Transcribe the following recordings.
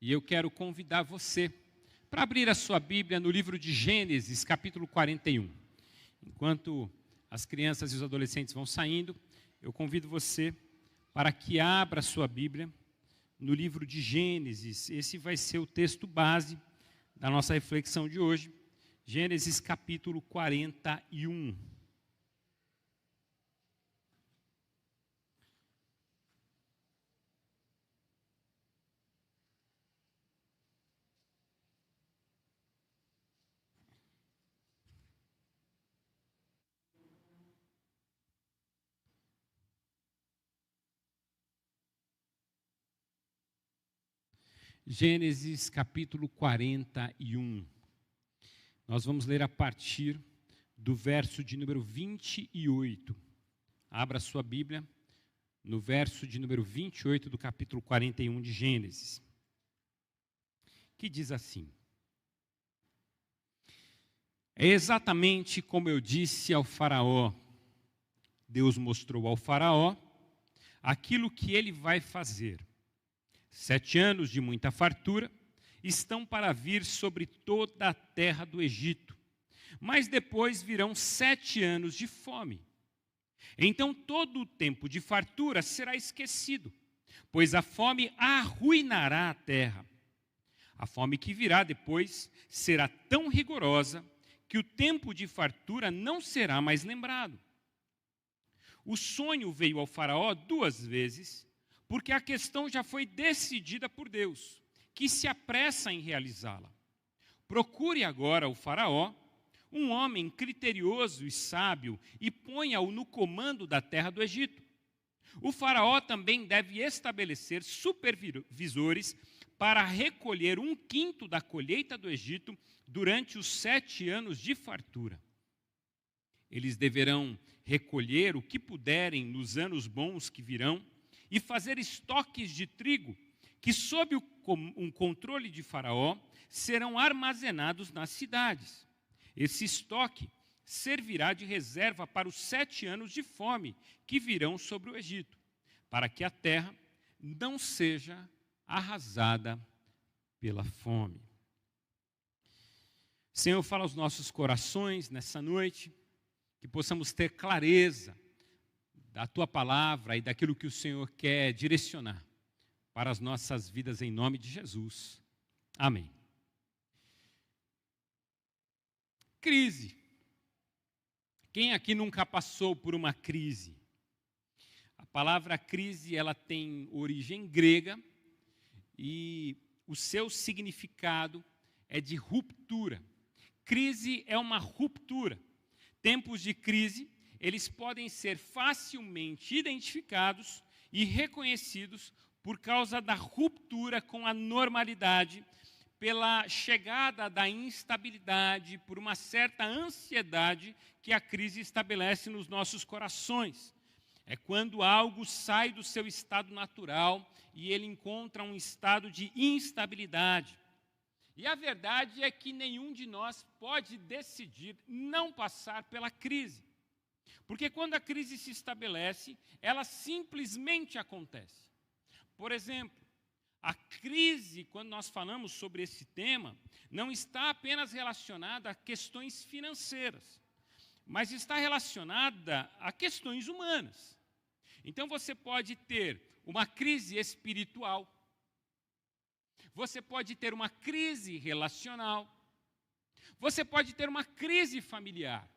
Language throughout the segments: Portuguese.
E eu quero convidar você para abrir a sua Bíblia no livro de Gênesis, capítulo 41. Enquanto as crianças e os adolescentes vão saindo, eu convido você para que abra a sua Bíblia no livro de Gênesis. Esse vai ser o texto base da nossa reflexão de hoje. Gênesis, capítulo 41. Gênesis capítulo 41. Nós vamos ler a partir do verso de número 28. Abra sua Bíblia no verso de número 28 do capítulo 41 de Gênesis, que diz assim: É exatamente como eu disse ao faraó. Deus mostrou ao faraó aquilo que ele vai fazer. 7 anos de muita fartura estão para vir sobre toda a terra do Egito, mas depois virão 7 anos de fome. Então todo o tempo de fartura será esquecido, pois a fome arruinará a terra. A fome que virá depois será tão rigorosa que o tempo de fartura não será mais lembrado. O sonho veio ao faraó 2 vezes, porque a questão já foi decidida por Deus, que se apressa em realizá-la. Procure agora o faraó, um homem criterioso e sábio, e ponha-o no comando da terra do Egito. O faraó também deve estabelecer supervisores para recolher 1/5 da colheita do Egito durante os 7 anos de fartura. Eles deverão recolher o que puderem nos anos bons que virão, e fazer estoques de trigo, que sob um controle de Faraó, serão armazenados nas cidades. Esse estoque servirá de reserva para os 7 anos de fome que virão sobre o Egito, para que a terra não seja arrasada pela fome. Senhor, fala aos nossos corações nessa noite, que possamos ter clareza da Tua palavra e daquilo que o Senhor quer direcionar para as nossas vidas em nome de Jesus. Amém. Crise. Quem aqui nunca passou por uma crise? A palavra crise, ela tem origem grega e o seu significado é de ruptura. Crise é uma ruptura. Tempos de crise, eles podem ser facilmente identificados e reconhecidos por causa da ruptura com a normalidade, pela chegada da instabilidade, por uma certa ansiedade que a crise estabelece nos nossos corações. É quando algo sai do seu estado natural e ele encontra um estado de instabilidade. E a verdade é que nenhum de nós pode decidir não passar pela crise. Porque quando a crise se estabelece, ela simplesmente acontece. Por exemplo, a crise, quando nós falamos sobre esse tema, não está apenas relacionada a questões financeiras, mas está relacionada a questões humanas. Então você pode ter uma crise espiritual, você pode ter uma crise relacional, você pode ter uma crise familiar.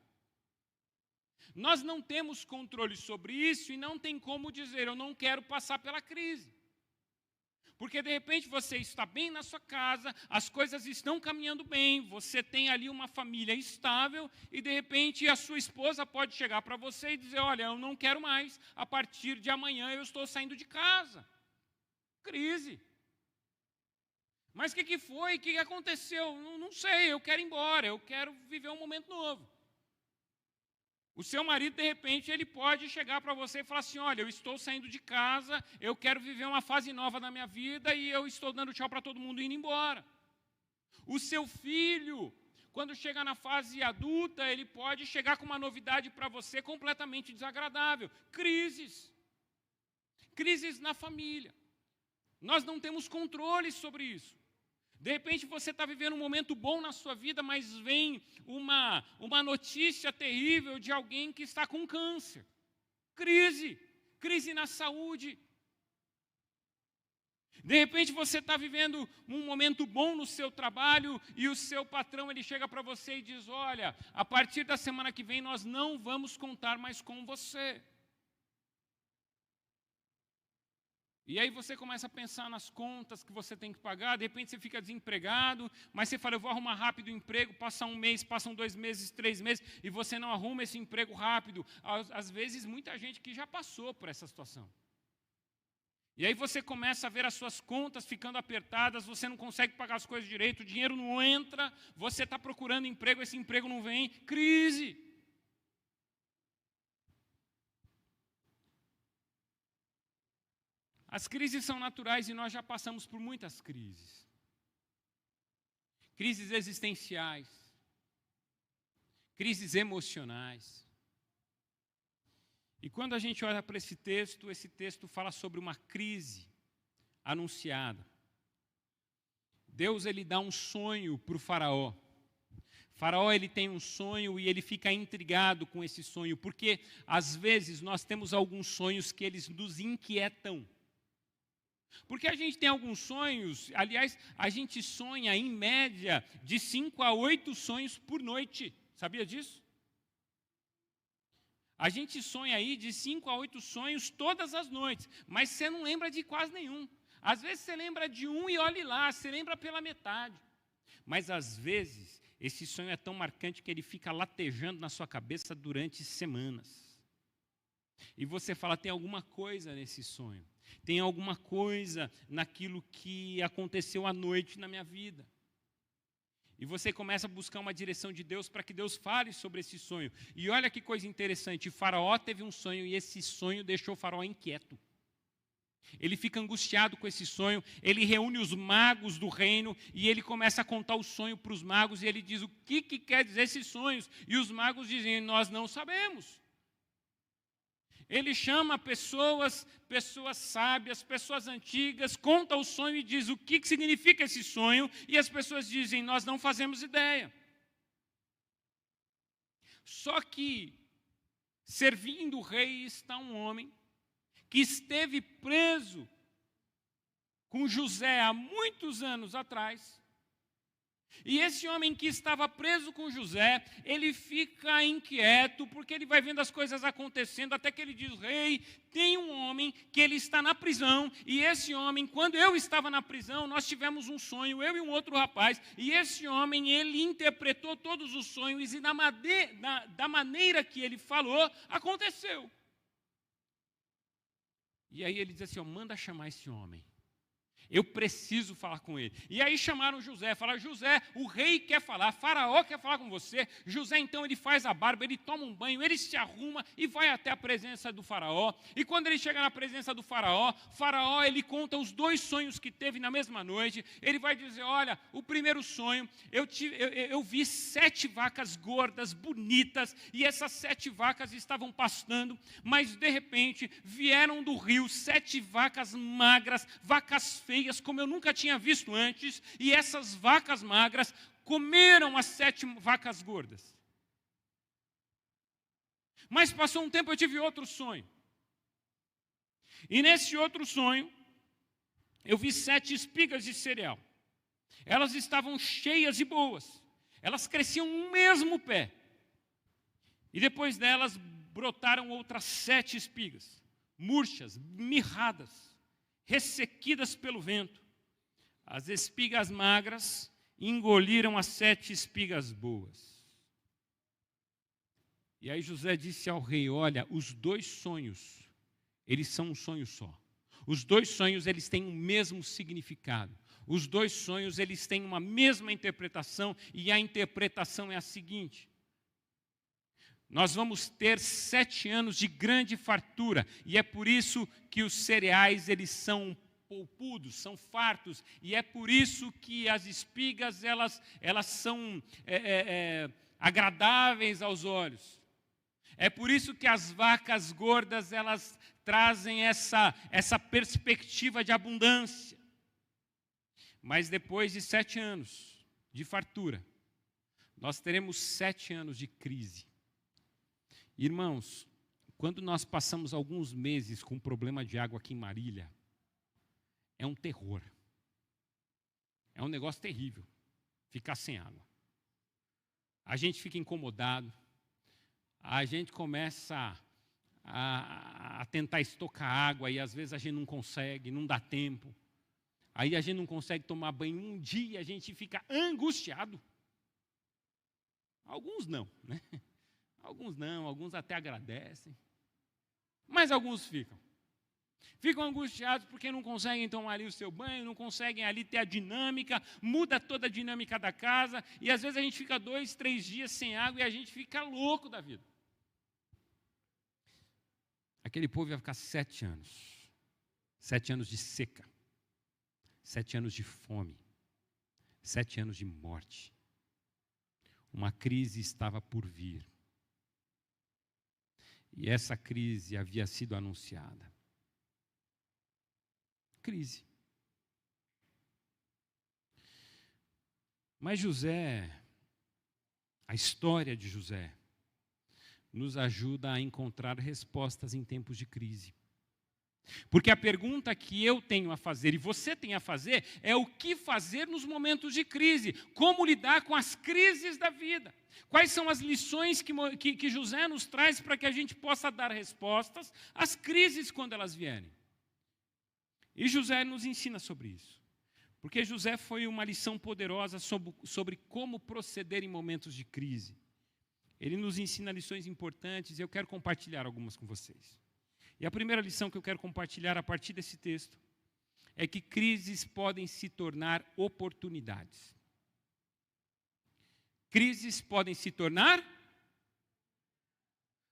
Nós não temos controle sobre isso e não tem como dizer, eu não quero passar pela crise. Porque, de repente, você está bem na sua casa, as coisas estão caminhando bem, você tem ali uma família estável e, de repente, a sua esposa pode chegar para você e dizer, olha, eu não quero mais, a partir de amanhã eu estou saindo de casa. Crise. Mas o que foi? O que aconteceu? Não sei, eu quero ir embora, eu quero viver um momento novo. O seu marido, de repente, ele pode chegar para você e falar assim, olha, eu estou saindo de casa, eu quero viver uma fase nova na minha vida e eu estou dando tchau para todo mundo indo embora. O seu filho, quando chega na fase adulta, ele pode chegar com uma novidade para você completamente desagradável. Crises. Crises na família. Nós não temos controle sobre isso. De repente você está vivendo um momento bom na sua vida, mas vem uma notícia terrível de alguém que está com câncer. Crise na saúde. De repente você está vivendo um momento bom no seu trabalho e o seu patrão ele chega para você e diz, olha, a partir da semana que vem nós não vamos contar mais com você. E aí você começa a pensar nas contas que você tem que pagar, de repente você fica desempregado, mas você fala, eu vou arrumar rápido um emprego, passa um mês, passam 2 meses, 3 meses, e você não arruma esse emprego rápido. Às vezes, muita gente que já passou por essa situação. E aí você começa a ver as suas contas ficando apertadas, você não consegue pagar as coisas direito, o dinheiro não entra, você está procurando emprego, esse emprego não vem, crise. As crises são naturais e nós já passamos por muitas crises. Crises existenciais, crises emocionais. E quando a gente olha para esse texto fala sobre uma crise anunciada. Deus ele dá um sonho para o faraó. Faraó ele tem um sonho e ele fica intrigado com esse sonho, porque às vezes nós temos alguns sonhos que eles nos inquietam. Porque a gente tem alguns sonhos, aliás, a gente sonha em média de 5 a 8 sonhos por noite. Sabia disso? A gente sonha aí de 5 a 8 sonhos todas as noites, mas você não lembra de quase nenhum. Às vezes você lembra de um e olhe lá, você lembra pela metade. Mas às vezes esse sonho é tão marcante que ele fica latejando na sua cabeça durante semanas. E você fala, tem alguma coisa nesse sonho. Tem alguma coisa naquilo que aconteceu à noite na minha vida. E você começa a buscar uma direção de Deus para que Deus fale sobre esse sonho. E olha que coisa interessante, o faraó teve um sonho e esse sonho deixou o faraó inquieto. Ele fica angustiado com esse sonho, ele reúne os magos do reino e ele começa a contar o sonho para os magos e ele diz, o que quer dizer esses sonhos? E os magos dizem, nós não sabemos. Ele chama pessoas sábias, pessoas antigas, conta o sonho e diz o que significa esse sonho, e as pessoas dizem, nós não fazemos ideia. Só que, servindo o rei, está um homem que esteve preso com José há muitos anos atrás. E esse homem que estava preso com José, ele fica inquieto, porque ele vai vendo as coisas acontecendo, até que ele diz, rei, tem um homem que ele está na prisão, e esse homem, quando eu estava na prisão, nós tivemos um sonho, eu e um outro rapaz, e esse homem, ele interpretou todos os sonhos, e da maneira que ele falou, aconteceu. E aí ele diz assim, manda chamar esse homem. Eu preciso falar com ele. E aí chamaram José, falaram, José, o rei quer falar, Faraó quer falar com você. José, então, ele faz a barba, ele toma um banho, ele se arruma e vai até a presença do Faraó. E quando ele chega na presença do Faraó, ele conta os 2 sonhos que teve na mesma noite. Ele vai dizer, olha, o primeiro sonho, eu vi 7 vacas gordas, bonitas, e essas 7 vacas estavam pastando, mas de repente vieram do rio 7 vacas magras, vacas feias, como eu nunca tinha visto antes, e essas vacas magras comeram as 7 vacas gordas. Mas passou um tempo, eu tive outro sonho. E nesse outro sonho, eu vi 7 espigas de cereal. Elas estavam cheias e boas. Elas cresciam no mesmo pé. E depois delas brotaram outras 7 espigas, murchas, mirradas, ressequidas pelo vento. As espigas magras engoliram as 7 espigas boas. E aí José disse ao rei, olha, os 2 sonhos, eles são um sonho só. Os 2 sonhos, eles têm o mesmo significado. Os 2 sonhos, eles têm uma mesma interpretação, e a interpretação é a seguinte: nós vamos ter 7 anos de grande fartura, e é por isso que os cereais, eles são polpudos, são fartos, e é por isso que as espigas, elas são agradáveis aos olhos. É por isso que as vacas gordas, elas trazem essa perspectiva de abundância. Mas depois de 7 anos de fartura, nós teremos 7 anos de crise. Irmãos, quando nós passamos alguns meses com problema de água aqui em Marília, é um terror. É um negócio terrível ficar sem água. A gente fica incomodado, a gente começa a tentar estocar água e às vezes a gente não consegue, não dá tempo. Aí a gente não consegue tomar banho um dia, a gente fica angustiado. Alguns não, né? Alguns não, alguns até agradecem. Mas alguns ficam. Ficam angustiados porque não conseguem tomar ali o seu banho, não conseguem ali ter a dinâmica, muda toda a dinâmica da casa, e às vezes a gente fica 2, 3 dias sem água e a gente fica louco da vida. Aquele povo ia ficar 7 anos. 7 anos de seca. 7 anos de fome. 7 anos de morte. Uma crise estava por vir. E essa crise havia sido anunciada. Crise. Mas José, a história de José, nos ajuda a encontrar respostas em tempos de crise. Porque a pergunta que eu tenho a fazer e você tem a fazer é o que fazer nos momentos de crise, como lidar com as crises da vida. Quais são as lições que José nos traz para que a gente possa dar respostas às crises quando elas vierem. E José nos ensina sobre isso. Porque José foi uma lição poderosa sobre como proceder em momentos de crise. Ele nos ensina lições importantes e eu quero compartilhar algumas com vocês. E a primeira lição que eu quero compartilhar a partir desse texto é que crises podem se tornar oportunidades. Crises podem se tornar...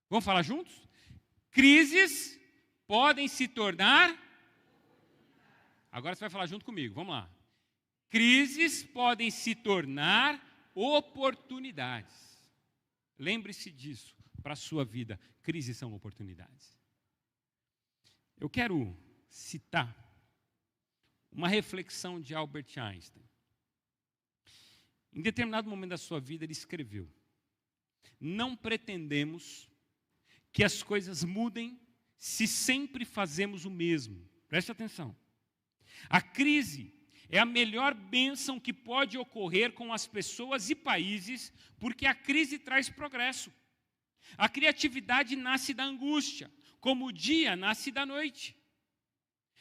Vamos falar juntos? Crises podem se tornar... Agora você vai falar junto comigo, vamos lá. Crises podem se tornar oportunidades. Lembre-se disso para a sua vida. Crises são oportunidades. Eu quero citar uma reflexão de Albert Einstein. Em determinado momento da sua vida, ele escreveu: não pretendemos que as coisas mudem se sempre fazemos o mesmo. Preste atenção. A crise é a melhor bênção que pode ocorrer com as pessoas e países, porque a crise traz progresso. A criatividade nasce da angústia, como o dia nasce da noite.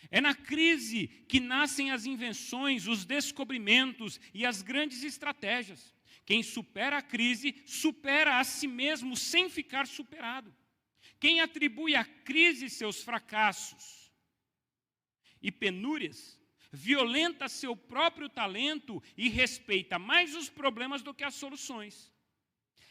É na crise que nascem as invenções, os descobrimentos e as grandes estratégias. Quem supera a crise, supera a si mesmo sem ficar superado. Quem atribui à crise seus fracassos e penúrias, violenta seu próprio talento e respeita mais os problemas do que as soluções.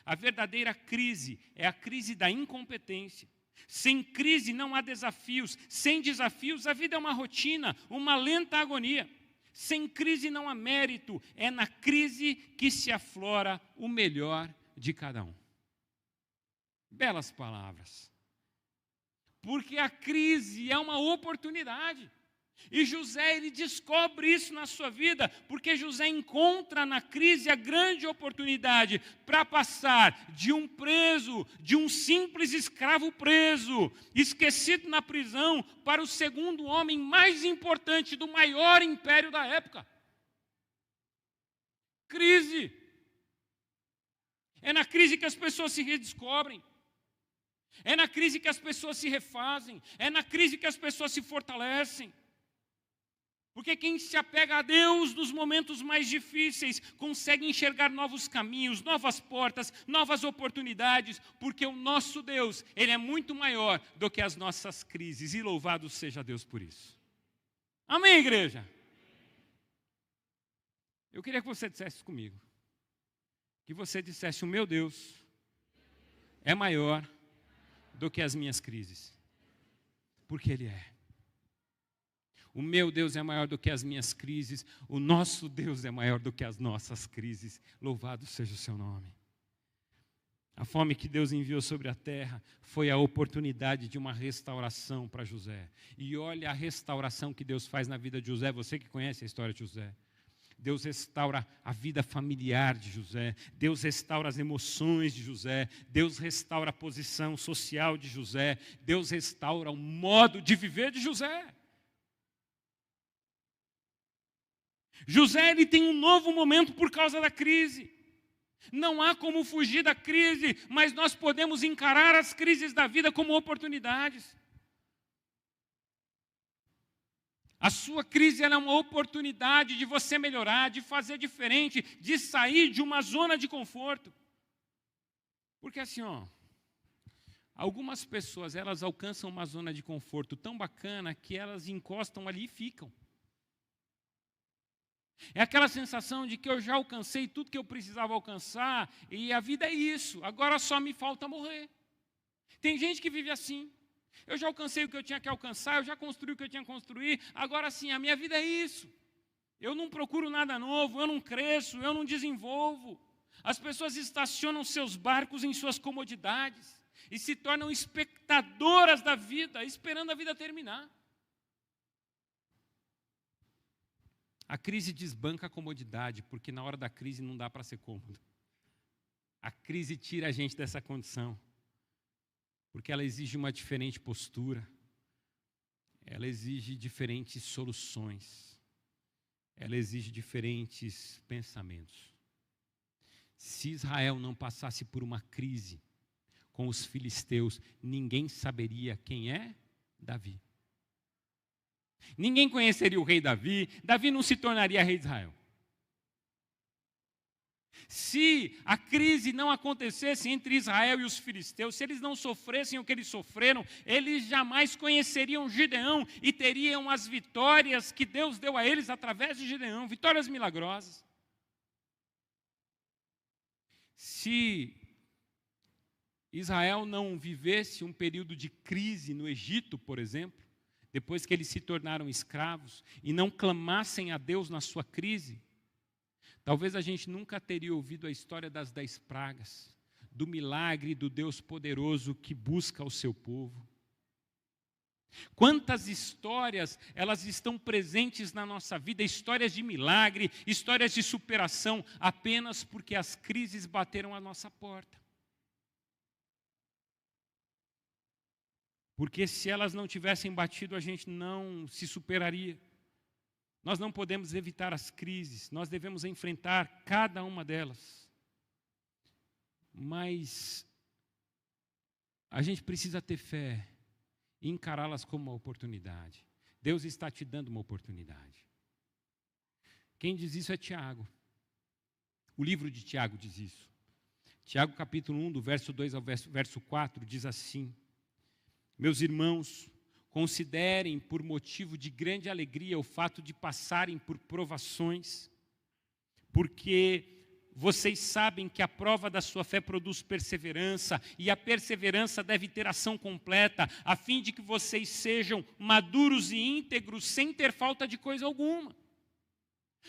A verdadeira crise é a crise da incompetência. Sem crise não há desafios. Sem desafios a vida é uma rotina, uma lenta agonia. Sem crise não há mérito. É na crise que se aflora o melhor de cada um. Belas palavras. Porque a crise é uma oportunidade. E José, ele descobre isso na sua vida, porque José encontra na crise a grande oportunidade para passar de um preso, de um simples escravo preso, esquecido na prisão, para o segundo homem mais importante do maior império da época. Crise. É na crise que as pessoas se redescobrem. É na crise que as pessoas se refazem. É na crise que as pessoas se fortalecem. Porque quem se apega a Deus nos momentos mais difíceis consegue enxergar novos caminhos, novas portas, novas oportunidades, porque o nosso Deus, Ele é muito maior do que as nossas crises, e louvado seja Deus por isso. Amém, igreja? Eu queria que você dissesse comigo, que você dissesse: o meu Deus é maior do que as minhas crises, porque Ele é. O meu Deus é maior do que as minhas crises. O nosso Deus é maior do que as nossas crises. Louvado seja o seu nome. A fome que Deus enviou sobre a terra foi a oportunidade de uma restauração para José. E olha a restauração que Deus faz na vida de José. Você que conhece a história de José. Deus restaura a vida familiar de José. Deus restaura as emoções de José. Deus restaura a posição social de José. Deus restaura o modo de viver de José. José, ele tem um novo momento por causa da crise. Não há como fugir da crise, mas nós podemos encarar as crises da vida como oportunidades. A sua crise é uma oportunidade de você melhorar, de fazer diferente, de sair de uma zona de conforto. Porque assim, algumas pessoas, elas alcançam uma zona de conforto tão bacana que elas encostam ali e ficam. É aquela sensação de que eu já alcancei tudo que eu precisava alcançar e a vida é isso, agora só me falta morrer. Tem gente que vive assim. Eu já alcancei o que eu tinha que alcançar, eu já construí o que eu tinha que construir, agora sim, a minha vida é isso. Eu não procuro nada novo, eu não cresço, eu não desenvolvo. As pessoas estacionam seus barcos em suas comodidades e se tornam espectadoras da vida, esperando a vida terminar. A crise desbanca a comodidade, porque na hora da crise não dá para ser cômodo. A crise tira a gente dessa condição, porque ela exige uma diferente postura, ela exige diferentes soluções, ela exige diferentes pensamentos. Se Israel não passasse por uma crise com os filisteus, ninguém saberia quem é Davi. Ninguém conheceria o rei Davi, Davi não se tornaria rei de Israel. Se a crise não acontecesse entre Israel e os filisteus, se eles não sofressem o que eles sofreram, eles jamais conheceriam Gideão e teriam as vitórias que Deus deu a eles através de Gideão, vitórias milagrosas. Se Israel não vivesse um período de crise no Egito, por exemplo, depois que eles se tornaram escravos, e não clamassem a Deus na sua crise, talvez a gente nunca teria ouvido a história das 10 pragas, do milagre do Deus poderoso que busca o seu povo. Quantas histórias elas estão presentes na nossa vida, histórias de milagre, histórias de superação, apenas porque as crises bateram à nossa porta. Porque se elas não tivessem batido, a gente não se superaria. Nós não podemos evitar as crises, nós devemos enfrentar cada uma delas. Mas a gente precisa ter fé e encará-las como uma oportunidade. Deus está te dando uma oportunidade. Quem diz isso é Tiago. O livro de Tiago diz isso. Tiago capítulo 1, do verso 2 ao verso 4, diz assim: meus irmãos, considerem por motivo de grande alegria o fato de passarem por provações, porque vocês sabem que a prova da sua fé produz perseverança, e a perseverança deve ter ação completa, a fim de que vocês sejam maduros e íntegros, sem ter falta de coisa alguma.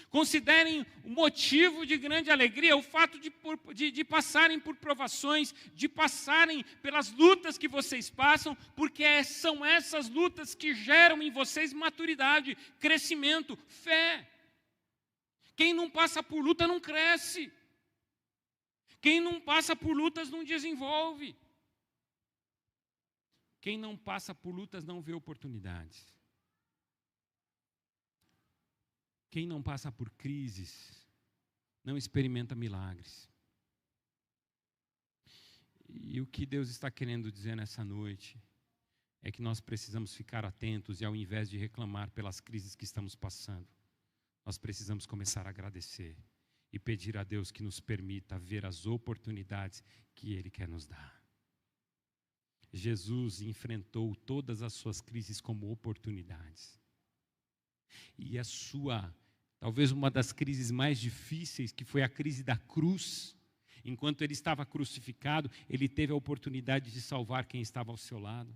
Considerem o motivo de grande alegria o fato de passarem por provações, de passarem pelas lutas que vocês passam, porque são essas lutas que geram em vocês maturidade, crescimento, fé. Quem não passa por luta não cresce. Quem não passa por lutas não desenvolve. Quem não passa por lutas não vê oportunidades. Quem não passa por crises não experimenta milagres. E o que Deus está querendo dizer nessa noite é que nós precisamos ficar atentos e, ao invés de reclamar pelas crises que estamos passando, nós precisamos começar a agradecer e pedir a Deus que nos permita ver as oportunidades que Ele quer nos dar. Jesus enfrentou todas as suas crises como oportunidades. E talvez uma das crises mais difíceis, que foi a crise da cruz, enquanto ele estava crucificado, ele teve a oportunidade de salvar quem estava ao seu lado.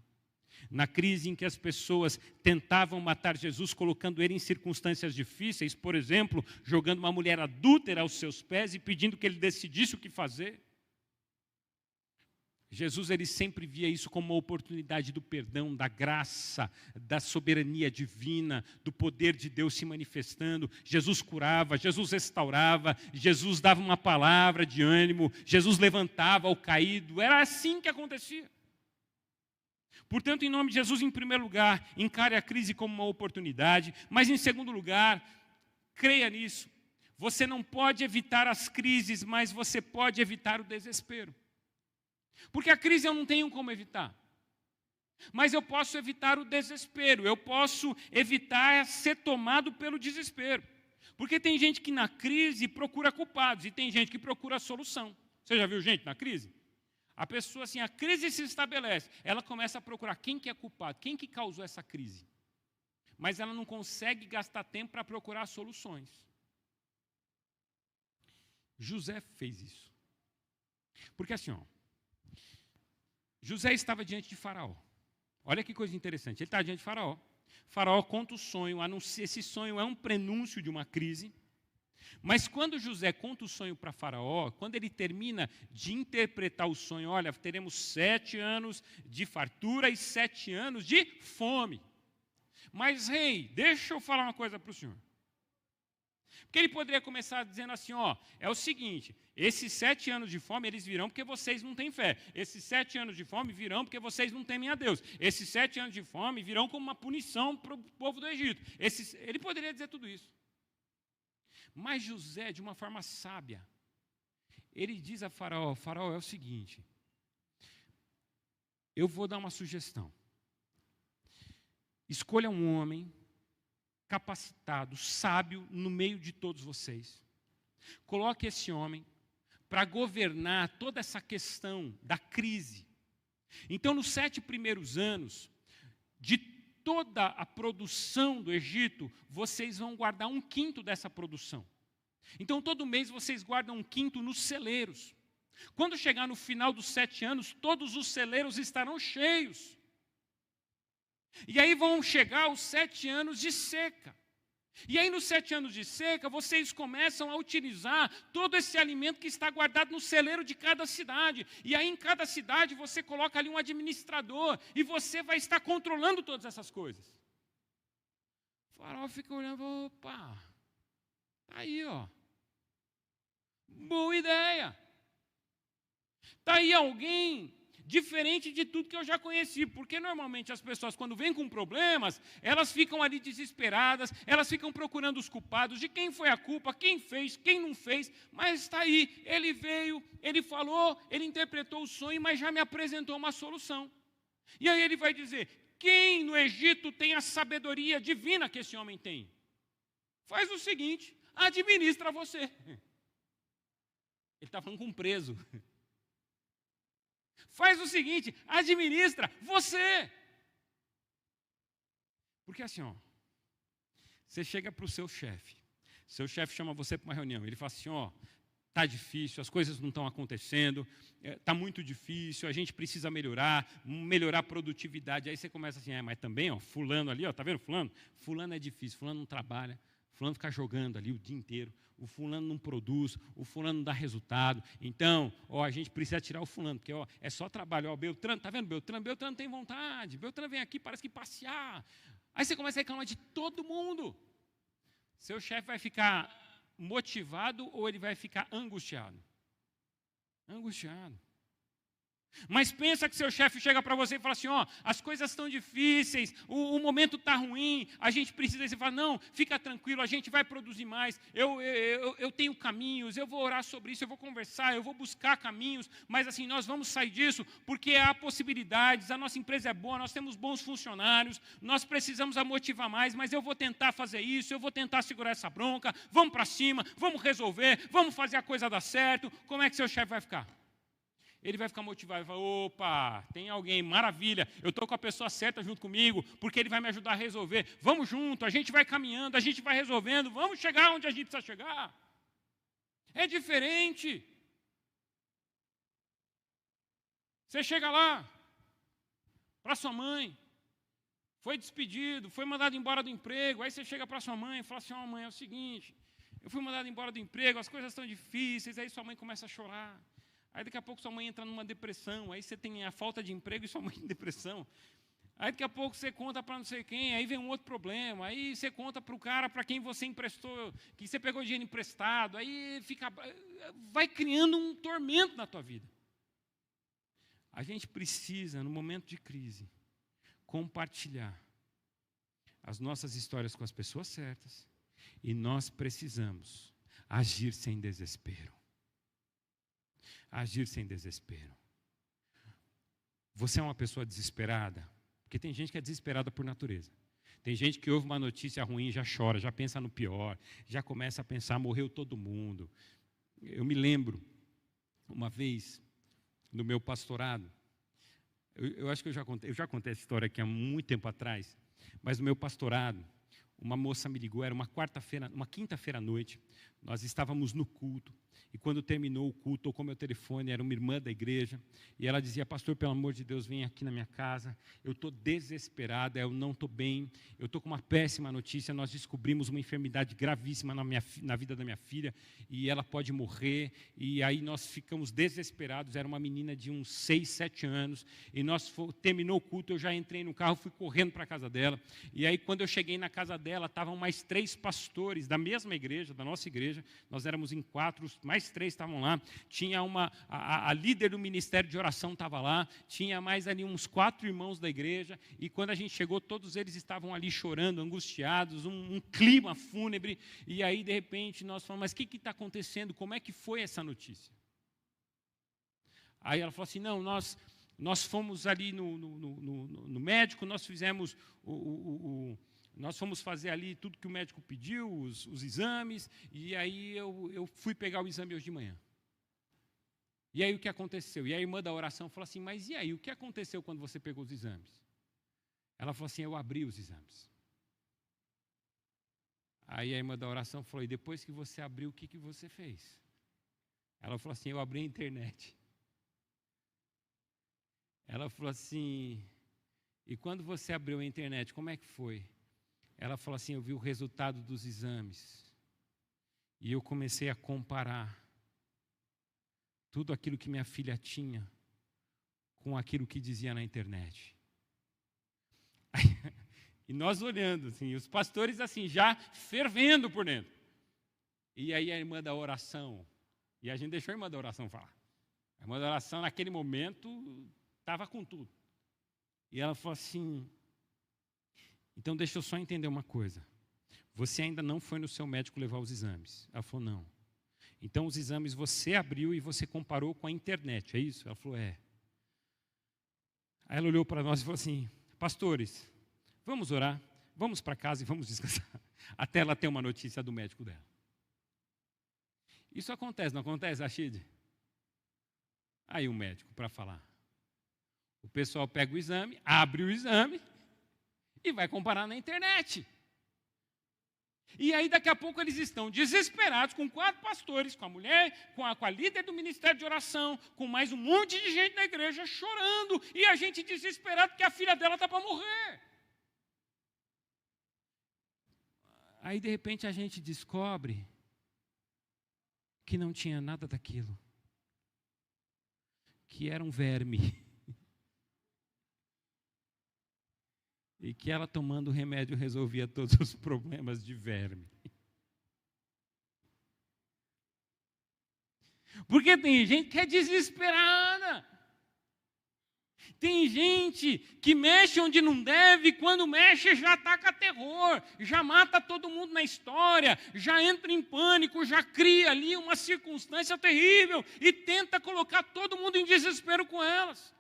Na crise em que as pessoas tentavam matar Jesus, colocando ele em circunstâncias difíceis, por exemplo, jogando uma mulher adúltera aos seus pés e pedindo que ele decidisse o que fazer. Jesus ele sempre via isso como uma oportunidade do perdão, da graça, da soberania divina, do poder de Deus se manifestando. Jesus curava, Jesus restaurava, Jesus dava uma palavra de ânimo, Jesus levantava o caído. Era assim que acontecia. Portanto, em nome de Jesus, em primeiro lugar, encare a crise como uma oportunidade, mas em segundo lugar, creia nisso. Você não pode evitar as crises, mas você pode evitar o desespero. Porque a crise eu não tenho como evitar. Mas eu posso evitar o desespero, eu posso evitar ser tomado pelo desespero. Porque tem gente que na crise procura culpados e tem gente que procura a solução. Você já viu gente na crise? A pessoa, assim, a crise se estabelece, ela começa a procurar quem que é culpado, quem que causou essa crise. Mas ela não consegue gastar tempo para procurar soluções. José fez isso. Porque assim, José estava diante de Faraó. Olha que coisa interessante. Ele está diante de Faraó. Faraó conta o sonho. Esse sonho é um prenúncio de uma crise. Mas quando José conta o sonho para Faraó, quando ele termina de interpretar o sonho, olha, teremos 7 anos de fartura e 7 anos de fome. Mas, rei, deixa eu falar uma coisa para o senhor. Porque ele poderia começar dizendo assim, é o seguinte, esses 7 anos de fome, eles virão porque vocês não têm fé. Esses 7 anos de fome virão porque vocês não temem a Deus. Esses 7 anos de fome virão como uma punição para o povo do Egito. Ele poderia dizer tudo isso. Mas José, de uma forma sábia, ele diz a Faraó, Faraó, é o seguinte, eu vou dar uma sugestão. Escolha um homem capacitado, sábio, no meio de todos vocês. Coloque esse homem para governar toda essa questão da crise. Então, nos 7 primeiros anos, de toda a produção do Egito, vocês vão guardar 1/5 dessa produção. Então, todo mês, vocês guardam 1/5 nos celeiros. Quando chegar no final dos 7 anos, todos os celeiros estarão cheios. E aí vão chegar os 7 anos de seca. E aí, nos 7 anos de seca, vocês começam a utilizar todo esse alimento que está guardado no celeiro de cada cidade. E aí, em cada cidade, você coloca ali um administrador e você vai estar controlando todas essas coisas. O Faraó fica olhando, opa, tá aí, boa ideia. Tá aí alguém diferente de tudo que eu já conheci, porque normalmente as pessoas, quando vêm com problemas, elas ficam ali desesperadas, elas ficam procurando os culpados, de quem foi a culpa, quem fez, quem não fez, mas está aí, ele veio, ele falou, ele interpretou o sonho, mas já me apresentou uma solução. E aí ele vai dizer, quem no Egito tem a sabedoria divina que esse homem tem? Faz o seguinte, administra você. Ele está falando com um preso. Faz o seguinte, administra você. Porque assim, você chega para o seu chefe chama você para uma reunião, ele fala assim, está difícil, as coisas não estão acontecendo, está muito difícil, a gente precisa melhorar a produtividade. Aí você começa assim, mas também, fulano ali, está vendo fulano? Fulano é difícil, fulano não trabalha, fulano fica jogando ali o dia inteiro, o fulano não produz, o fulano não dá resultado. Então, a gente precisa tirar o fulano, porque é só trabalho. Beltrano, está vendo Beltrano? Beltrano tem vontade, Beltrano vem aqui, parece que passear. Aí você começa a reclamar de todo mundo. Seu chefe vai ficar motivado ou ele vai ficar angustiado? Angustiado. Mas pensa que seu chefe chega para você e fala assim, as coisas estão difíceis, o momento está ruim, a gente precisa. Você fala, não, fica tranquilo, a gente vai produzir mais, eu tenho caminhos, eu vou orar sobre isso, eu vou conversar, eu vou buscar caminhos, mas assim, nós vamos sair disso, porque há possibilidades, a nossa empresa é boa, nós temos bons funcionários, nós precisamos a motivar mais, mas eu vou tentar fazer isso, eu vou tentar segurar essa bronca, vamos para cima, vamos resolver, vamos fazer a coisa dar certo. Como é que seu chefe vai ficar? Ele vai ficar motivado, vai falar, opa, tem alguém, maravilha, eu estou com a pessoa certa junto comigo, porque ele vai me ajudar a resolver. Vamos junto, a gente vai caminhando, a gente vai resolvendo, vamos chegar onde a gente precisa chegar. É diferente. Você chega lá, para sua mãe, foi despedido, foi mandado embora do emprego, aí você chega para sua mãe e fala assim, mãe, é o seguinte, eu fui mandado embora do emprego, as coisas estão difíceis, aí sua mãe começa a chorar. Aí daqui a pouco sua mãe entra numa depressão, aí você tem a falta de emprego e sua mãe em depressão. Aí daqui a pouco você conta para não sei quem, aí vem um outro problema, aí você conta para o cara para quem você emprestou, que você pegou dinheiro emprestado, aí vai criando um tormento na tua vida. A gente precisa, no momento de crise, compartilhar as nossas histórias com as pessoas certas, e nós precisamos agir sem desespero. Agir sem desespero. Você é uma pessoa desesperada? Porque tem gente que é desesperada por natureza. Tem gente que ouve uma notícia ruim, já chora, já pensa no pior, já começa a pensar, morreu todo mundo. Eu me lembro, uma vez, no meu pastorado, eu acho que eu já contei essa história aqui há muito tempo atrás, mas no meu pastorado, uma moça me ligou, era uma quinta-feira à noite, nós estávamos no culto, e quando terminou o culto, tocou meu telefone, era uma irmã da igreja, e ela dizia: pastor, pelo amor de Deus, vem aqui na minha casa, eu estou desesperada, eu não estou bem, eu estou com uma péssima notícia, nós descobrimos uma enfermidade gravíssima na vida da minha filha, e ela pode morrer, e aí nós ficamos desesperados, era uma menina de uns 6, 7 anos, e terminou o culto, eu já entrei no carro, fui correndo para a casa dela, e aí quando eu cheguei na casa dela, estavam mais 3 pastores da mesma igreja, da nossa igreja, nós éramos em 4, mais 3 estavam lá, tinha a líder do ministério de oração estava lá, tinha mais ali uns 4 irmãos da igreja, e quando a gente chegou, todos eles estavam ali chorando, angustiados, um clima fúnebre, e aí de repente nós falamos: mas o que está acontecendo? Como é que foi essa notícia? Aí ela falou assim: não, nós fomos ali no médico, nós fizemos nós fomos fazer ali tudo que o médico pediu, os exames, e aí eu fui pegar o exame hoje de manhã. E aí o que aconteceu? E a irmã da oração falou assim: mas e aí, o que aconteceu quando você pegou os exames? Ela falou assim: eu abri os exames. Aí a irmã da oração falou: e depois que você abriu, o que você fez? Ela falou assim: eu abri a internet. Ela falou assim: e quando você abriu a internet, como é que foi? Ela falou assim: eu vi o resultado dos exames, e eu comecei a comparar tudo aquilo que minha filha tinha com aquilo que dizia na internet. E nós olhando, assim, os pastores assim, já fervendo por dentro. E aí a irmã da oração, e a gente deixou a irmã da oração falar. A irmã da oração, naquele momento, estava com tudo. E ela falou assim: então deixa eu só entender uma coisa. Você ainda não foi no seu médico levar os exames? Ela falou: não. Então os exames você abriu e você comparou com a internet, é isso? Ela falou: é. Aí ela olhou para nós e falou assim: pastores, vamos orar, vamos para casa e vamos descansar, até ela ter uma notícia do médico dela. Isso acontece, não acontece, Rashid? Aí o médico, para falar. O pessoal pega o exame, abre o exame e vai comparar na internet. E aí, daqui a pouco, eles estão desesperados com 4 pastores, com a mulher, com a líder do ministério de oração, com mais um monte de gente na igreja chorando, e a gente desesperado porque a filha dela está para morrer. Aí, de repente, a gente descobre que não tinha nada daquilo, que era um verme. E que ela tomando o remédio resolvia todos os problemas de verme. Porque tem gente que é desesperada. Tem gente que mexe onde não deve, e quando mexe já ataca terror, já mata todo mundo na história, já entra em pânico, já cria ali uma circunstância terrível e tenta colocar todo mundo em desespero com elas.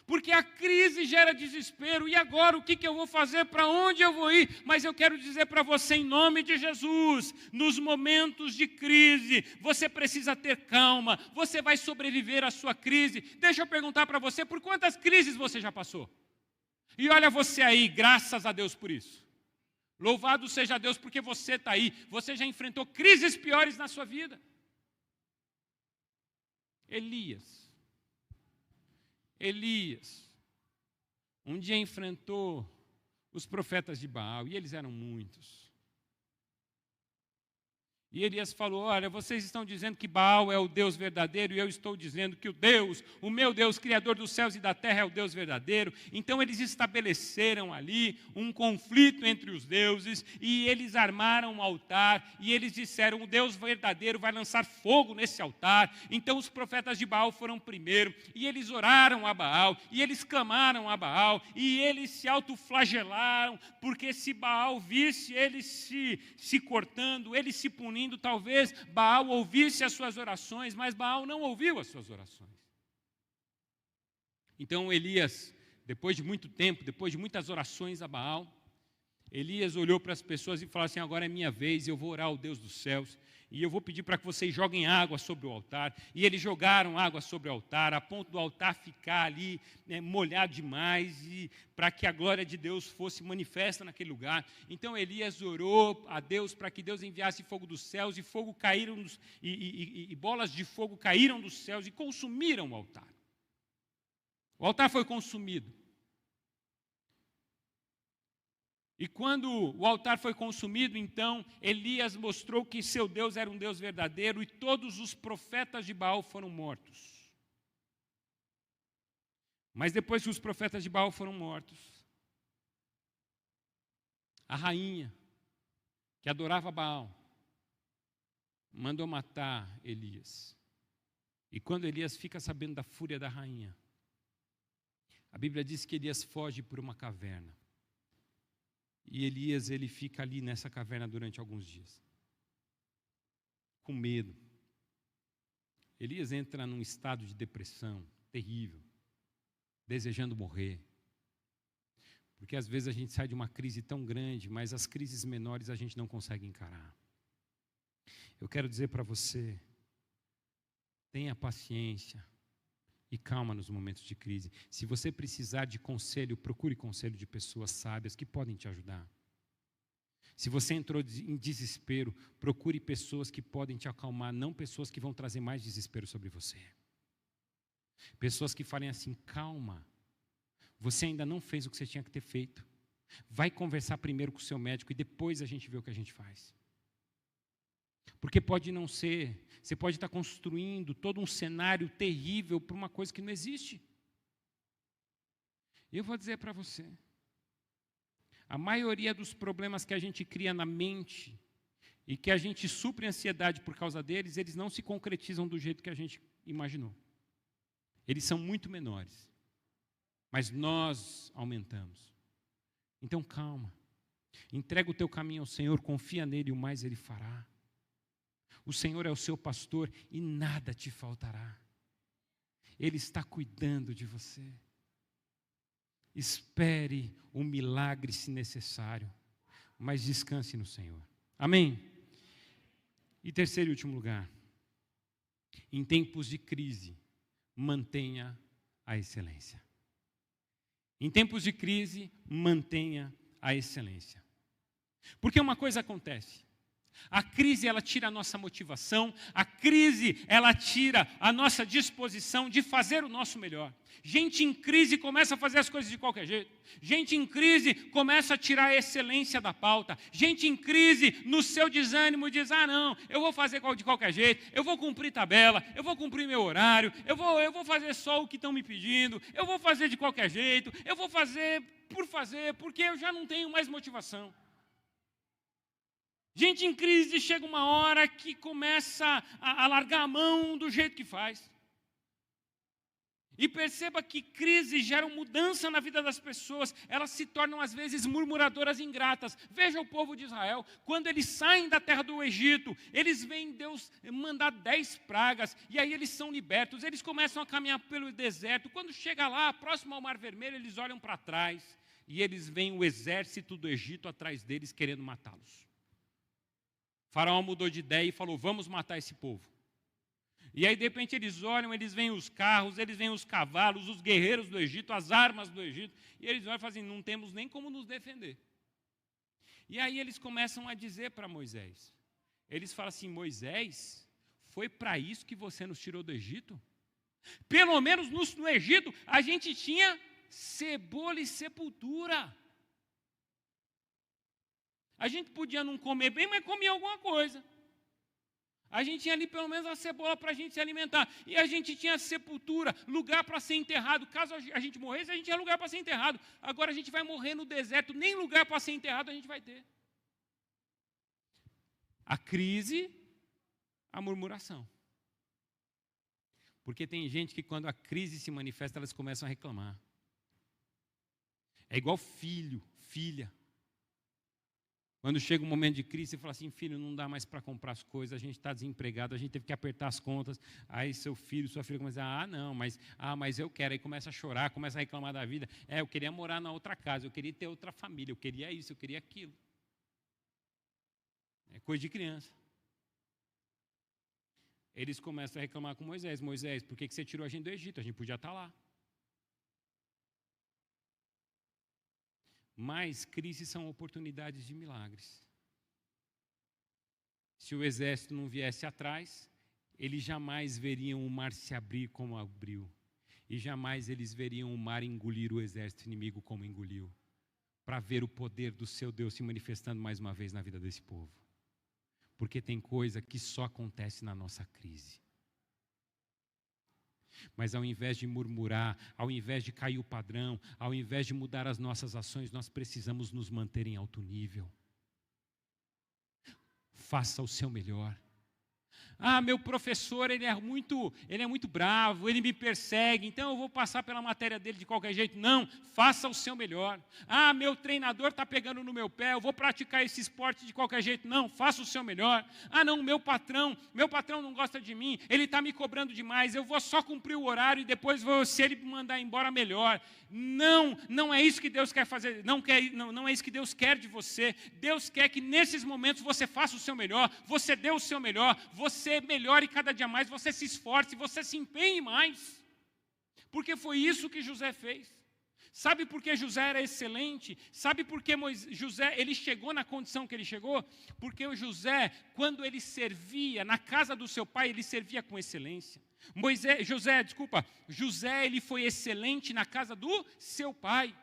Porque a crise gera desespero. E agora o que eu vou fazer? Para onde eu vou ir? Mas eu quero dizer para você, em nome de Jesus, nos momentos de crise, você precisa ter calma. Você vai sobreviver à sua crise. Deixa eu perguntar para você, por quantas crises você já passou? E olha você aí, graças a Deus por isso. Louvado seja Deus porque você está aí. Você já enfrentou crises piores na sua vida. Elias, um dia enfrentou os profetas de Baal, e eles eram muitos. E Elias falou, olha, vocês estão dizendo que Baal é o Deus verdadeiro, e eu estou dizendo que o meu Deus, Criador dos céus e da terra, é o Deus verdadeiro. Então eles estabeleceram ali um conflito entre os deuses, e eles armaram um altar, e eles disseram, o Deus verdadeiro vai lançar fogo nesse altar. Então os profetas de Baal foram primeiro, e eles oraram a Baal, e eles clamaram a Baal, e eles se autoflagelaram, porque se Baal visse eles se cortando, eles se punindo, talvez Baal ouvisse as suas orações, mas Baal não ouviu as suas orações. Então Elias, depois de muito tempo, depois de muitas orações a Baal, Elias olhou para as pessoas e falou assim, agora é minha vez, eu vou orar ao Deus dos céus, e eu vou pedir para que vocês joguem água sobre o altar. E eles jogaram água sobre o altar, a ponto do altar ficar ali molhado demais, e para que a glória de Deus fosse manifesta naquele lugar. Então Elias orou a Deus para que Deus enviasse fogo dos céus, e fogo caíram, e bolas de fogo caíram dos céus e consumiram o altar. O altar foi consumido. E quando o altar foi consumido, então, Elias mostrou que seu Deus era um Deus verdadeiro, e todos os profetas de Baal foram mortos. Mas depois que os profetas de Baal foram mortos, a rainha, que adorava Baal, mandou matar Elias. E quando Elias fica sabendo da fúria da rainha, a Bíblia diz que Elias foge por uma caverna. E Elias, ele fica ali nessa caverna durante alguns dias, com medo. Elias entra num estado de depressão terrível, desejando morrer. Porque às vezes a gente sai de uma crise tão grande, mas as crises menores a gente não consegue encarar. Eu quero dizer para você, tenha paciência e calma nos momentos de crise. Se você precisar de conselho, procure conselho de pessoas sábias que podem te ajudar. Se você entrou em desespero, procure pessoas que podem te acalmar, não pessoas que vão trazer mais desespero sobre você. Pessoas que falem assim, calma, você ainda não fez o que você tinha que ter feito. Vai conversar primeiro com o seu médico e depois a gente vê o que a gente faz. Porque pode não ser, você pode estar construindo todo um cenário terrível para uma coisa que não existe. E eu vou dizer para você, a maioria dos problemas que a gente cria na mente e que a gente supre ansiedade por causa deles, eles não se concretizam do jeito que a gente imaginou. Eles são muito menores, mas nós aumentamos. Então calma, entrega o teu caminho ao Senhor, confia nele e o mais ele fará. O Senhor é o seu pastor e nada te faltará. Ele está cuidando de você. Espere o milagre se necessário, mas descanse no Senhor. Amém? E terceiro e último lugar, em tempos de crise, mantenha a excelência. Em tempos de crise, mantenha a excelência. Porque uma coisa acontece. A crise, ela tira a nossa motivação, a crise, ela tira a nossa disposição de fazer o nosso melhor. Gente em crise começa a fazer as coisas de qualquer jeito. Gente em crise começa a tirar a excelência da pauta. Gente em crise, no seu desânimo, diz, não, eu vou fazer de qualquer jeito, eu vou cumprir tabela, eu vou cumprir meu horário, eu vou fazer só o que estão me pedindo, eu vou fazer de qualquer jeito, eu vou fazer, porque eu já não tenho mais motivação. Gente em crise chega uma hora que começa a largar a mão do jeito que faz. E perceba que crise gera mudança na vida das pessoas. Elas se tornam, às vezes, murmuradoras ingratas. Veja o povo de Israel. Quando eles saem da terra do Egito, eles veem Deus mandar 10 pragas. E aí eles são libertos. Eles começam a caminhar pelo deserto. Quando chega lá, próximo ao Mar Vermelho, eles olham para trás. E eles veem o exército do Egito atrás deles, querendo matá-los. Faraó mudou de ideia e falou, vamos matar esse povo. E aí, de repente, eles olham, eles veem os carros, eles veem os cavalos, os guerreiros do Egito, as armas do Egito, e eles olham e falam assim, não temos nem como nos defender. E aí eles começam a dizer para Moisés, eles falam assim, Moisés, foi para isso que você nos tirou do Egito? Pelo menos no Egito, a gente tinha cebola e sepultura. A gente podia não comer bem, mas comia alguma coisa. A gente tinha ali pelo menos a cebola para a gente se alimentar. E a gente tinha sepultura, lugar para ser enterrado. Caso a gente morresse, a gente tinha lugar para ser enterrado. Agora a gente vai morrer no deserto, nem lugar para ser enterrado a gente vai ter. A crise, a murmuração. Porque tem gente que quando a crise se manifesta, elas começam a reclamar. É igual filho, filha. Quando chega um momento de crise, você fala assim, filho, não dá mais para comprar as coisas, a gente está desempregado, a gente teve que apertar as contas. Aí seu filho, sua filha começa a dizer, mas eu quero. Aí começa a chorar, começa a reclamar da vida. Eu queria morar na outra casa, eu queria ter outra família, eu queria isso, eu queria aquilo. É coisa de criança. Eles começam a reclamar com Moisés. Moisés, por que você tirou a gente do Egito? A gente podia estar lá. Mas crises são oportunidades de milagres. Se o exército não viesse atrás, eles jamais veriam o mar se abrir como abriu. E jamais eles veriam o mar engolir o exército inimigo como engoliu. Para ver o poder do seu Deus se manifestando mais uma vez na vida desse povo. Porque tem coisa que só acontece na nossa crise. Mas ao invés de murmurar, ao invés de cair o padrão, ao invés de mudar as nossas ações, nós precisamos nos manter em alto nível. Faça o seu melhor. Meu professor, ele é muito bravo, ele me persegue, então eu vou passar pela matéria dele de qualquer jeito. Não, faça o seu melhor. Meu treinador está pegando no meu pé, eu vou praticar esse esporte de qualquer jeito. Não, faça o seu melhor. Não, meu patrão não gosta de mim, ele está me cobrando demais, eu vou só cumprir o horário e depois se ele me mandar embora, melhor. Não é isso que Deus quer fazer, não é isso que Deus quer de você. Deus quer que nesses momentos você faça o seu melhor, você dê o seu melhor, você melhore cada dia mais, você se esforce, você se empenhe mais. Porque foi isso que José fez. Sabe por que José era excelente? Sabe por que José ele chegou na condição que ele chegou? Porque o José, quando ele servia na casa do seu pai, ele servia com excelência. José ele foi excelente na casa do seu pai.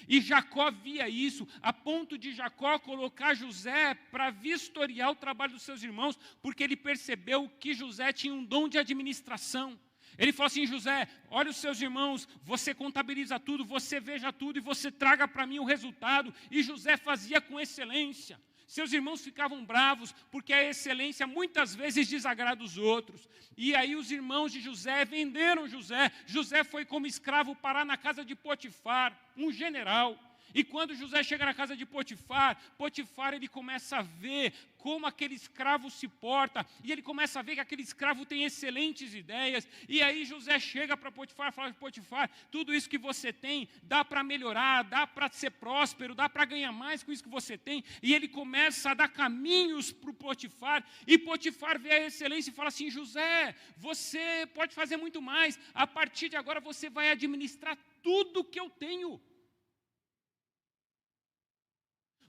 E Jacó via isso, a ponto de Jacó colocar José para vistoriar o trabalho dos seus irmãos, porque ele percebeu que José tinha um dom de administração. Ele falou assim, José, olha os seus irmãos, você contabiliza tudo, você veja tudo e você traga para mim o resultado. E José fazia com excelência. Seus irmãos ficavam bravos, porque a excelência muitas vezes desagrada os outros. E aí os irmãos de José venderam José. José foi como escravo parar na casa de Potifar, um general. E quando José chega na casa de Potifar, Potifar ele começa a ver como aquele escravo se porta, e ele começa a ver que aquele escravo tem excelentes ideias, e aí José chega para Potifar e fala, Potifar, tudo isso que você tem, dá para melhorar, dá para ser próspero, dá para ganhar mais com isso que você tem, e ele começa a dar caminhos para o Potifar, e Potifar vê a excelência e fala assim, José, você pode fazer muito mais, a partir de agora você vai administrar tudo que eu tenho.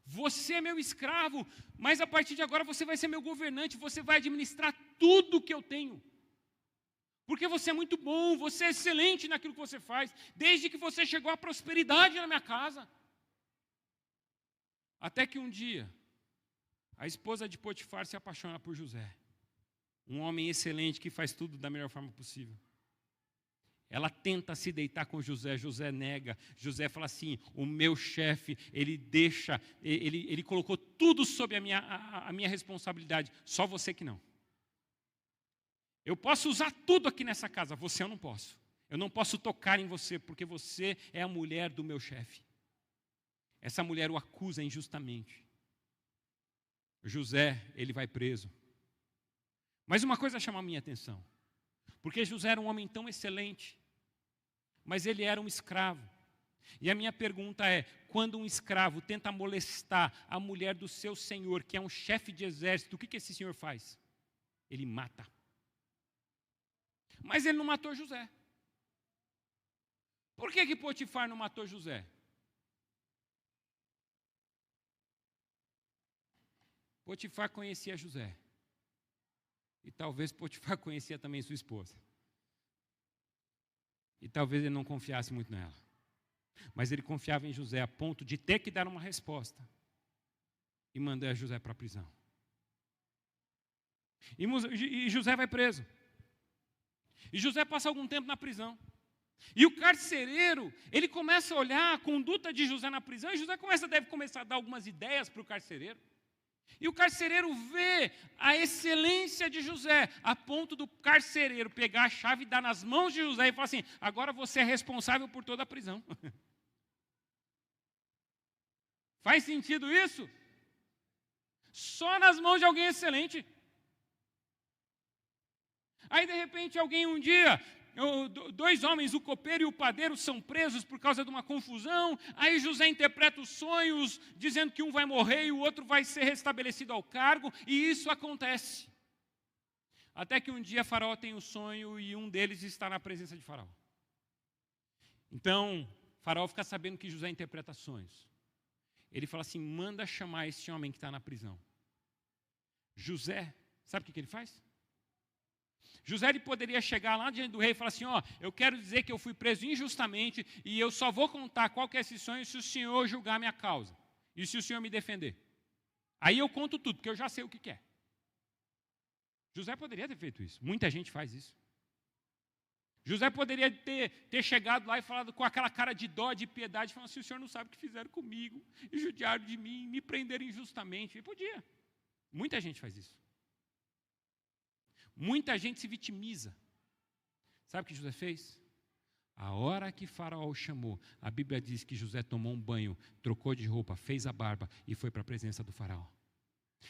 Você é meu escravo, mas a partir de agora você vai ser meu governante, você vai administrar tudo que eu tenho. Porque você é muito bom, você é excelente naquilo que você faz, desde que você chegou à prosperidade na minha casa. Até que um dia, a esposa de Potifar se apaixona por José, um homem excelente que faz tudo da melhor forma possível. Ela tenta se deitar com José, José nega. José fala assim, o meu chefe, ele colocou tudo sob a minha responsabilidade, só você que não. Eu posso usar tudo aqui nessa casa, você eu não posso. Eu não posso tocar em você, porque você é a mulher do meu chefe. Essa mulher o acusa injustamente. José, ele vai preso. Mas uma coisa chama a minha atenção. Porque José era um homem tão excelente, mas ele era um escravo. E a minha pergunta é, quando um escravo tenta molestar a mulher do seu senhor, que é um chefe de exército, o que esse senhor faz? Ele mata. Mas ele não matou José. Por que Potifar não matou José? Potifar conhecia José. E talvez Potifar conhecia também sua esposa. E talvez ele não confiasse muito nela. Mas ele confiava em José a ponto de ter que dar uma resposta. E mandar José para a prisão. E José vai preso. E José passa algum tempo na prisão. E o carcereiro, ele começa a olhar a conduta de José na prisão, e José deve começar a dar algumas ideias para o carcereiro. E o carcereiro vê a excelência de José, a ponto do carcereiro pegar a chave e dar nas mãos de José e falar assim: agora você é responsável por toda a prisão. Faz sentido isso? Só nas mãos de alguém excelente. Aí, de repente, alguém um dia, dois homens, o copeiro e o padeiro, são presos por causa de uma confusão. Aí José interpreta os sonhos, dizendo que um vai morrer e o outro vai ser restabelecido ao cargo. E isso acontece. Até que um dia Faraó tem o sonho e um deles está na presença de Faraó. Então, Faraó fica sabendo que José interpreta sonhos. Ele fala assim: manda chamar esse homem que está na prisão. José, sabe o que ele faz? José ele poderia chegar lá diante do rei e falar assim: ó, eu quero dizer que eu fui preso injustamente e eu só vou contar qual que é esse sonho se o senhor julgar minha causa e se o senhor me defender. Aí eu conto tudo, porque eu já sei o que é. José poderia ter feito isso. Muita gente faz isso. José poderia ter chegado lá e falado com aquela cara de dó, de piedade, falando assim: o senhor não sabe o que fizeram comigo, e judiaram de mim, me prenderam injustamente. Ele podia. Muita gente faz isso. Muita gente se vitimiza. Sabe o que José fez? A hora que Faraó o chamou, a Bíblia diz que José tomou um banho, trocou de roupa, fez a barba e foi para a presença do Faraó.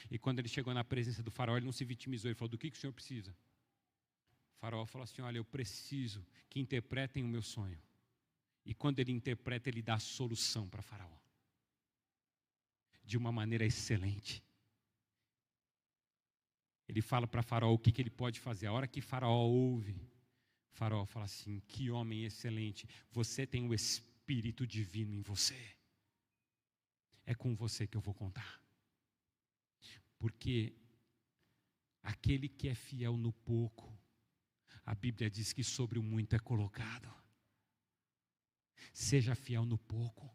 E quando ele chegou na presença do Faraó, ele não se vitimizou, ele falou: do que o senhor precisa? O Faraó falou assim: olha, eu preciso que interpretem o meu sonho. E quando ele interpreta, ele dá a solução para Faraó. De uma maneira excelente. Ele fala para Faraó o que ele pode fazer. A hora que Faraó ouve, Faraó fala assim: que homem excelente, você tem o Espírito Divino em você. É com você que eu vou contar. Porque aquele que é fiel no pouco, a Bíblia diz que sobre o muito é colocado. Seja fiel no pouco.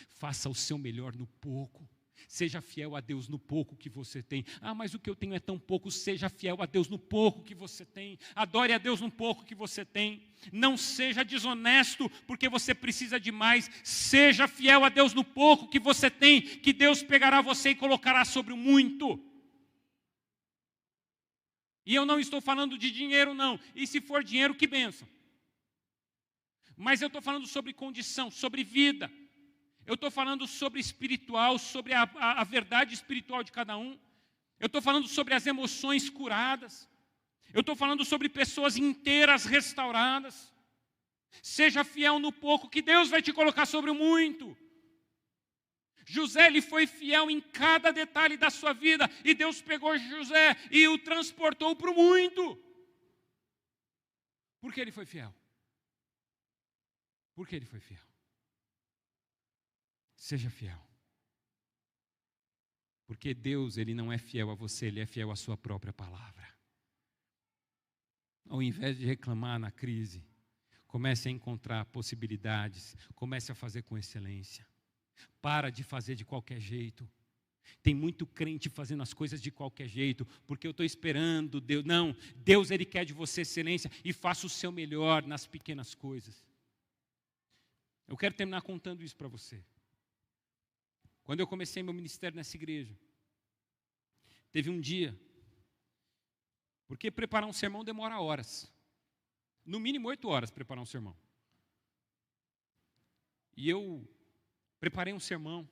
Faça o seu melhor no pouco. Seja fiel a Deus no pouco que você tem. Ah, mas o que eu tenho é tão pouco. Seja fiel a Deus no pouco que você tem. Adore a Deus no pouco que você tem. Não seja desonesto porque você precisa de mais. Seja fiel a Deus no pouco que você tem, que Deus pegará você e colocará sobre o muito. E eu não estou falando de dinheiro, não. E se for dinheiro, que bênção. Mas eu estou falando sobre condição, sobre vida. Eu estou falando sobre espiritual, sobre a verdade espiritual de cada um. Eu estou falando sobre as emoções curadas. Eu estou falando sobre pessoas inteiras restauradas. Seja fiel no pouco, que Deus vai te colocar sobre o muito. José, ele foi fiel em cada detalhe da sua vida. E Deus pegou José e o transportou para o muito. Por que ele foi fiel? Por que ele foi fiel? Seja fiel. Porque Deus, ele não é fiel a você, ele é fiel à sua própria palavra. Ao invés de reclamar na crise, comece a encontrar possibilidades, comece a fazer com excelência. Para de fazer de qualquer jeito. Tem muito crente fazendo as coisas de qualquer jeito, porque eu estou esperando Deus. Não, Deus, ele quer de você excelência e faça o seu melhor nas pequenas coisas. Eu quero terminar contando isso para você. Quando eu comecei meu ministério nessa igreja, teve um dia, porque preparar um sermão demora horas, no mínimo 8 horas preparar um sermão. E eu preparei um sermão,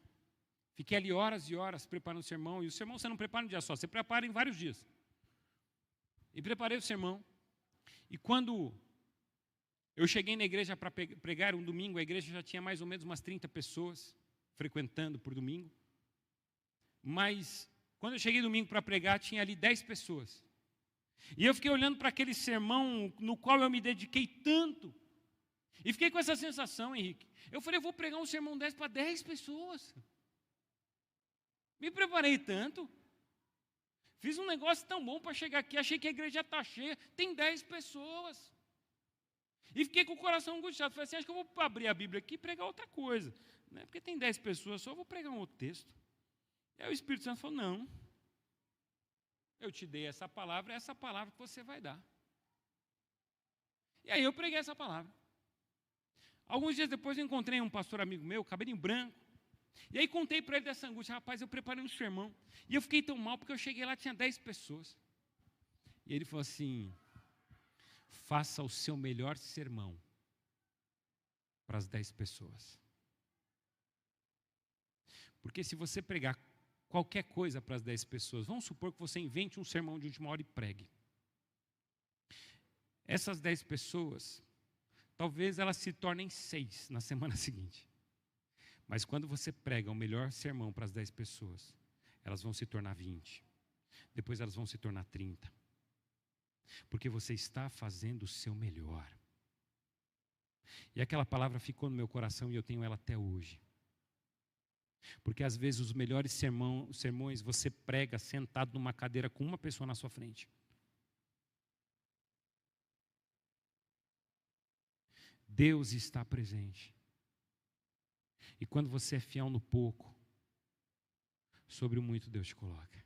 fiquei ali horas e horas preparando o sermão, e o sermão você não prepara um dia só, você prepara em vários dias. E preparei o sermão, e quando eu cheguei na igreja para pregar um domingo, a igreja já tinha mais ou menos umas 30 pessoas, frequentando por domingo. Mas, quando eu cheguei domingo para pregar, tinha ali 10 pessoas. E eu fiquei olhando para aquele sermão no qual eu me dediquei tanto. E fiquei com essa sensação, Henrique. Eu falei, eu vou pregar um sermão 10 para 10 pessoas. Me preparei tanto. Fiz um negócio tão bom para chegar aqui. Achei que a igreja está cheia. Tem 10 pessoas. E fiquei com o coração angustiado. Falei assim, acho que eu vou abrir a Bíblia aqui e pregar outra coisa. Né? Porque tem 10 pessoas só, eu vou pregar um outro texto. E aí o Espírito Santo falou, não. eu te dei essa palavra, é essa palavra que você vai dar. E aí eu preguei essa palavra. Alguns dias depois eu encontrei um pastor amigo meu, cabelinho branco. E aí contei para ele dessa angústia. Rapaz, eu preparei um sermão. E eu fiquei tão mal porque eu cheguei lá, tinha 10 pessoas. E ele falou assim: faça o seu melhor sermão para as 10 pessoas. Porque se você pregar qualquer coisa para as 10 pessoas, vamos supor que você invente um sermão de última hora e pregue. Essas 10 pessoas, talvez elas se tornem 6 na semana seguinte. Mas quando você prega o melhor sermão para as 10 pessoas, elas vão se tornar 20. Depois elas vão se tornar 30. Porque você está fazendo o seu melhor. E aquela palavra ficou no meu coração e eu tenho ela até hoje. Porque às vezes os melhores sermões você prega sentado numa cadeira com uma pessoa na sua frente. Deus está presente. E quando você é fiel no pouco, sobre o muito Deus te coloca.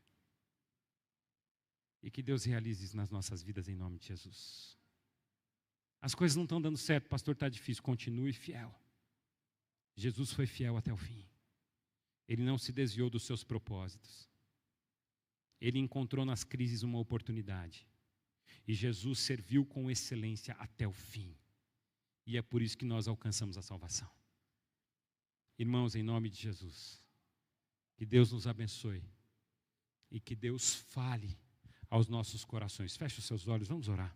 E que Deus realize isso nas nossas vidas em nome de Jesus. As coisas não estão dando certo, pastor, está difícil, continue fiel. Jesus foi fiel até o fim. Ele não se desviou dos seus propósitos. Ele encontrou nas crises uma oportunidade. E Jesus serviu com excelência até o fim. E é por isso que nós alcançamos a salvação. Irmãos, em nome de Jesus, que Deus nos abençoe e que Deus fale aos nossos corações. Feche os seus olhos, vamos orar.